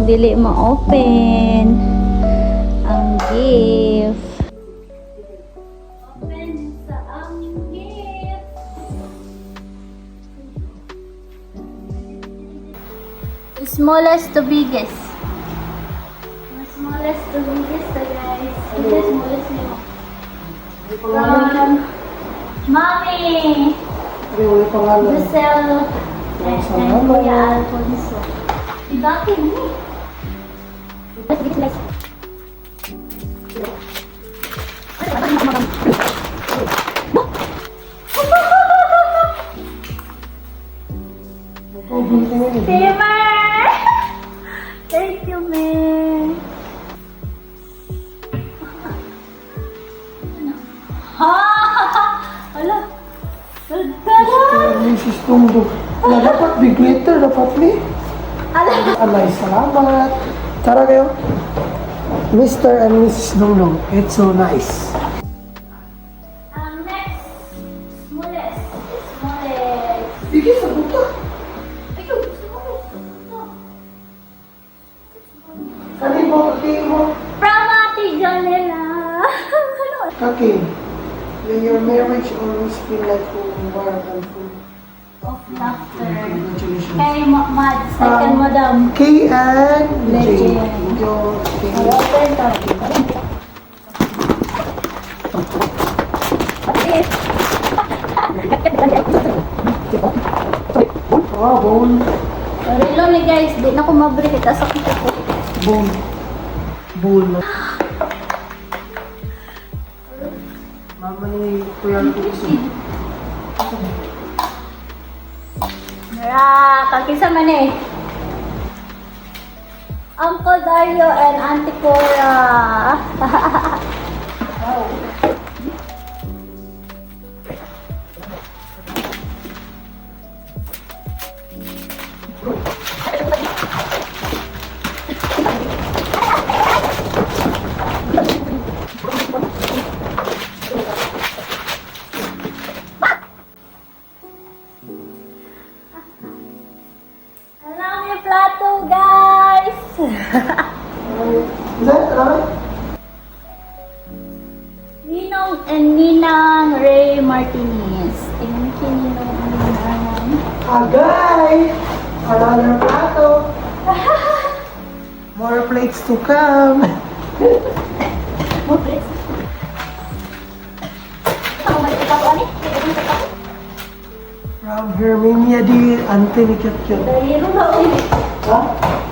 dili ma-open ang gift. Open sa ang gift. Smallest to biggest. Smallest to biggest guys. Ito smallest nyo. From Mommy! Giselle and Kuya Alfonso. Ibaki mo. Steamer! Thank you, man. Ha! Wala. Mrs. Tungdo. Na dapat big glitter, dapat ni. Alay, salamat. Tara kayo. Mr. and Mrs. Tungdo. It's so nice. Next, smallest. Smallest. Sige, sa buta. Ayun, smallest. Kani mo, kaki mo. From Ate Janela. Kaki. May your marriage always feel like warm and full Of laughter. Congratulations. Kay Mad, second madam. K and J. Legend. Yo, K. Open to. Oh, bone. Relo ni guys, di na ko mabri kita sa ko. Bone. Bone. Mama ni Kuya Lukuso. Nara, kakisa man eh. Uncle Dario and Auntie Cora. Alam yung plato, guys! Ninong and Ninang Ray Martinez. Tingnan ko Ninong and Ninang. Agay! Another plato. More plates to come. From Herminia di Anthony Kyotkyot. Dairo na ulit. Ha?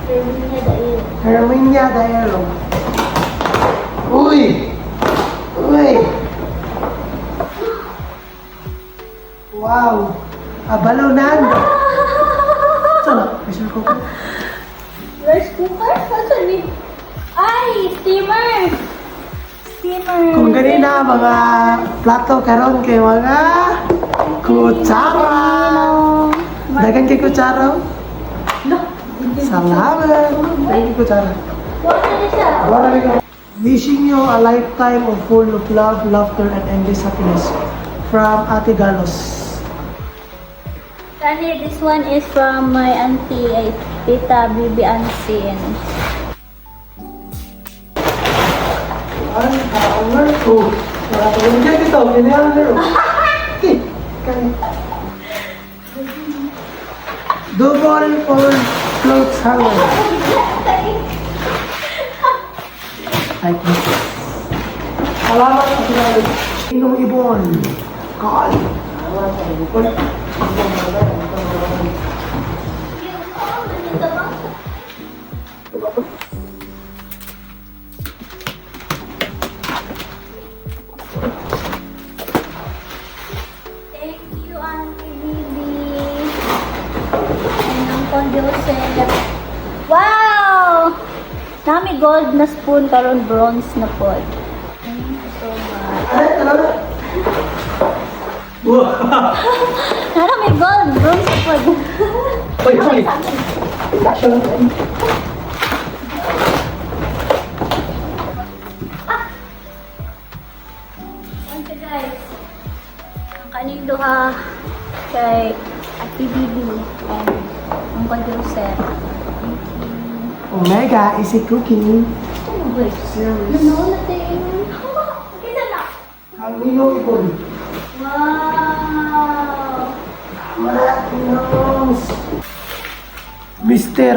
Herminia Dairo. Herminia Daero. Uy! Uy! Wow! Abalunan! Sana? Pressure cooker? Rice cooker? Saan ni? Ay! Steamer! Steamer! Kung ganina mga plato karon kay mga kutsara. Dagan kay kutsara. No! Salamat. Thank you kutsara. Wala na siya. Wishing you a lifetime of full of love, laughter, and endless happiness. From Ate Galos. Kani, this one is from my auntie, Tita Bibi Ansin. Ang hanger ko. Wala ko yung dyan ito. Kini-hanger ko. Double for clothes hanger. Like this. Salamat sa sinabi. Inong ibon. Call. Salamat sa ibon. Thank you, Auntie Bibi. And Uncle Joseph. Wow! Nami gold na spoon, karon bronze na pod. Thank you so much. Ay, talaga? Wow! Nami gold, bronze na pod. Uy, uy! Kasya lang tayo. Thank you guys. Ang kaning duha kay Ate Bibi and Uncle Joseph. Thank you. Omega is a cooking. Series. Ano natin? Kita na. Camino Ibon. Wow! Maratinong. Mr.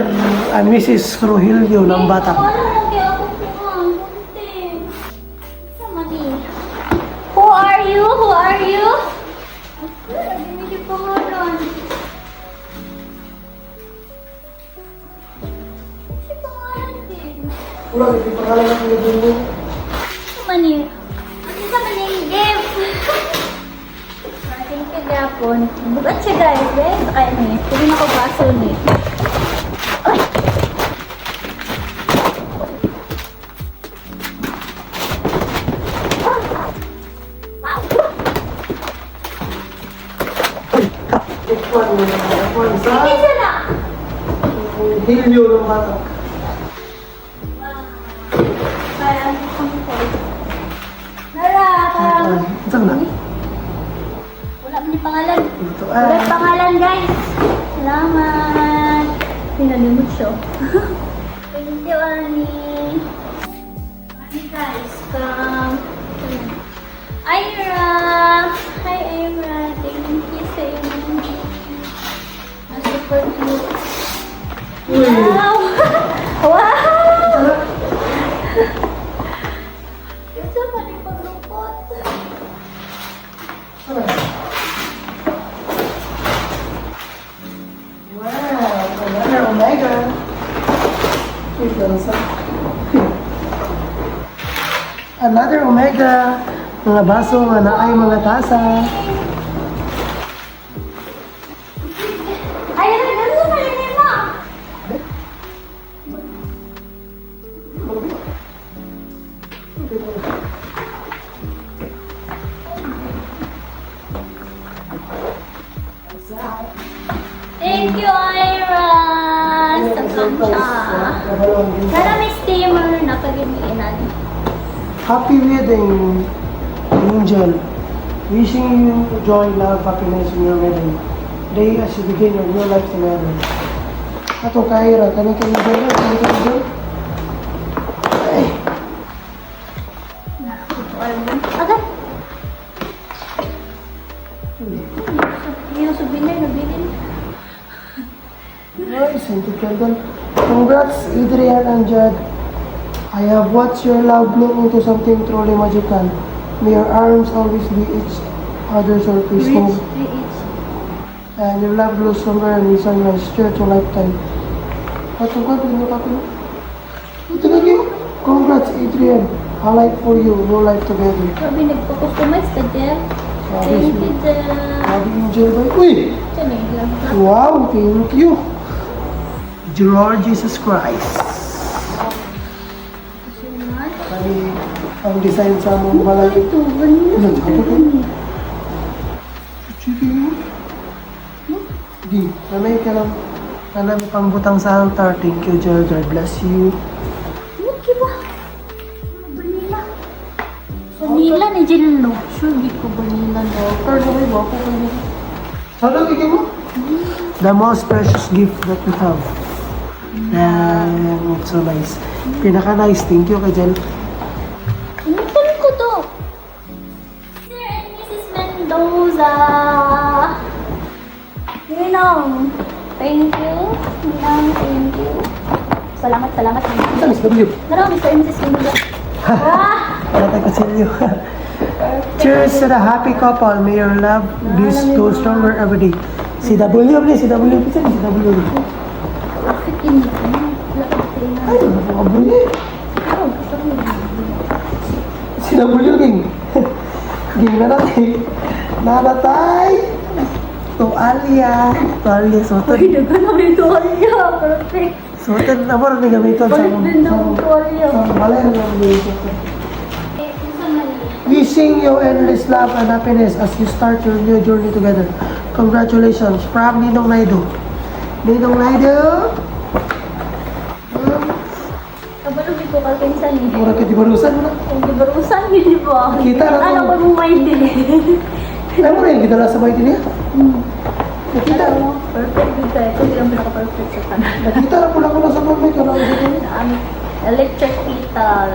and Mrs. Rogelio ng bata. Wala lang kaya ako kumang. Kunti. Sama ni. Who are you? Who are you? Hindi pangalan. Hindi pangalan din. Wala, hindi pangalan ng pinagin Sama ni. Sama ni yung gift. Thank you, Gapon. Bukat siya, guys. Guys, kaya ni. Pwede na ko baso ni. Ay! F1 sa Isa na! Rogelio ng bata. Kaya, ang Nara, Ito na. wala mo ni pangalan. Ito Wala ay. pangalan, guys. Salamat. Pinalimot siya. Thank you, Annie. Annie, guys. Ira. Hi, Ira. Thank you sa inyo. Ang super cute. Uy. Wow! Wow! Ito pa rin paglupot. Wow, another Omega. Ito na sa. Another Omega. Mga baso nga na ay mga tasa. Ayan na, ganun na rin mo. Thank you, Ira. Sa kancha. Sana may steamer na pag-imiinan. Happy wedding, Angel. Wishing you joy, love, happiness in your wedding day as you begin your new life together. Ato Kaira, kani-kani dyan, kani-kani dyan. Ay, Agad. Yung souvenir na bilin. nice, scented candle. Congrats, Adrian and Jed. I have watched your love bloom into something truly magical. May your arms always be each other's surface. And your love grows stronger and is on your to lifetime. Patong ka, pinag ka. Ito lagi. Congrats, Adrian. A life for you, no life together. Sabi, nagpo-customize ka, Jeff. Thank you, Jeff. Sabi Angel ba? Uy! Diyan eh, lang ka. Wow, thank you. Dear Lord Jesus Christ. Kani, ang design sa mong balay. Ito, vanilla. Sige. Di, nanay ka lang. Kanami pang butang sa altar. Thank you, Lord. God bless you. Okay ba? Vanilla. Vanilla ni Jill, no? Sure, di ko vanilla, no? Pero gawin mo ako vanilla. Sana bigyan mo? The most precious gift that we have. And it's so nice. Pinaka-nice. Thank you kay Jen. Inutan ko to. Sir and Mrs. Mendoza. Ninong. Thank you. Ninong, thank you. Salamat, salamat. Ito, Miss W. Marami, Mr. and Mrs. Mendoza. Ah! Para tayo kasilyo. Cheers to the happy couple. May your love be so stronger every day. Si W, please. Si W. Pisa ni si W. Bakit ini? Lakad sa ina. Ay, mga buli. Oh, gusto ko yun. Si W, King. King na natin. Nanatay. Tualya. Tualya. Sotan. Uy, nagkanaw yung tuwalya. Perfect. Sotan na mo rin gamiton sa Balik din ng tuwalya. malay na lang din. Eh, kung saan mali? Wishing you endless love and happiness as you start your new journey together. Congratulations from Ninong Naido. Ninong Naido. Kabalo, di ko kalkinsan eh. Mura ka di barusan mo na. Kung di barusan, hindi ba? Kita na to. Ano ko mong mind din eh. Ay mo rin, kita lang sa bahay niya. Nakita. Perfect din tayo. Ito yung pinaka-perfect sa kanan. Nakita na pula ko na sa mami ko. Electric kettle.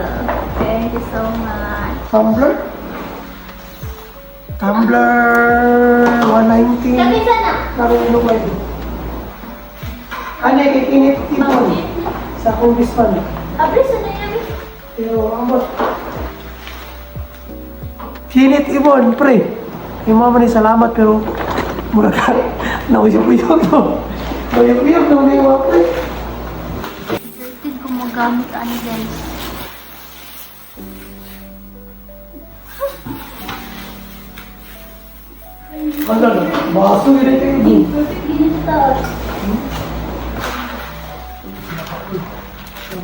Thank you so much. Tumbler. Tumbler 190. Sabi sana. Narulo ko ito. Ano yung kinit ipon sa congressman. Abris, ano yun? Pero ambot. Kinit ibon, pre. Yung mama ni salamat pero mura ka. Nauyog-uyog no. Nauyog-uyog no na yung mga pre. Excited kung magamit ano guys. Ano na? Baso yun ito yung Perfect din ito.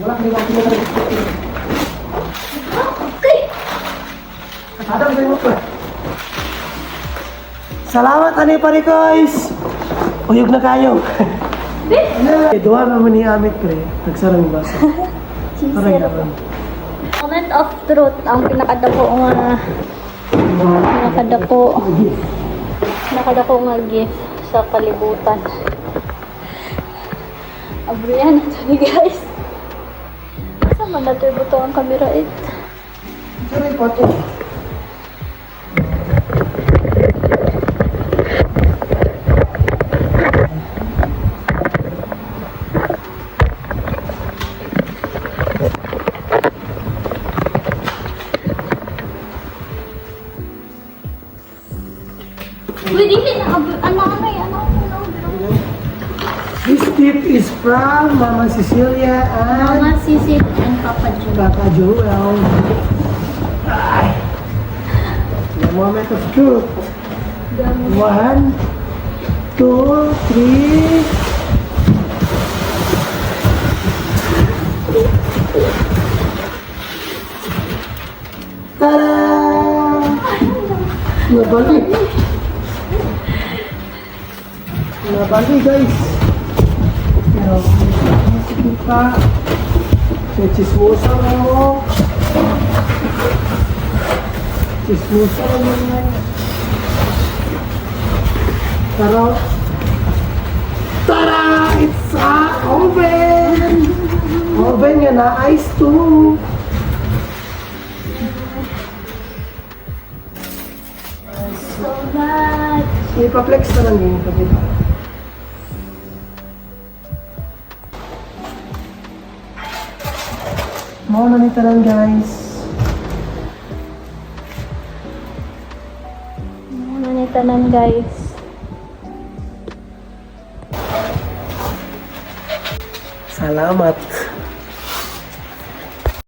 wala ka rin ako pinatay. Okay. Adam sa iyo pre. Salamat ani pare guys. Uyog na kayo. Dua naman ni Amit pre. Nagsarang yung baso. Parang naman. Moment of truth. Ang pinakadako nga gift sa kalibutan. Abriyan ito ni guys. Sama na ito buto ang camera it. Sorry po ito. Uy, hindi na. Ano. This tip is from Mama Cecilia and Mama Sisi and Papa Jun. Papa Joel. Ay. The moment of truth. 1, 2, 3. Tada! Nabalik. Nabalik guys. Pero, sige pa. Chismosa mo. Chismosa mo na. Pero, tada! It's a oven! Oven nga na ice too. So much. Ipa-flex na lang yung kapita. Mau na ni tanan guys. Ano ni tanan guys. Salamat.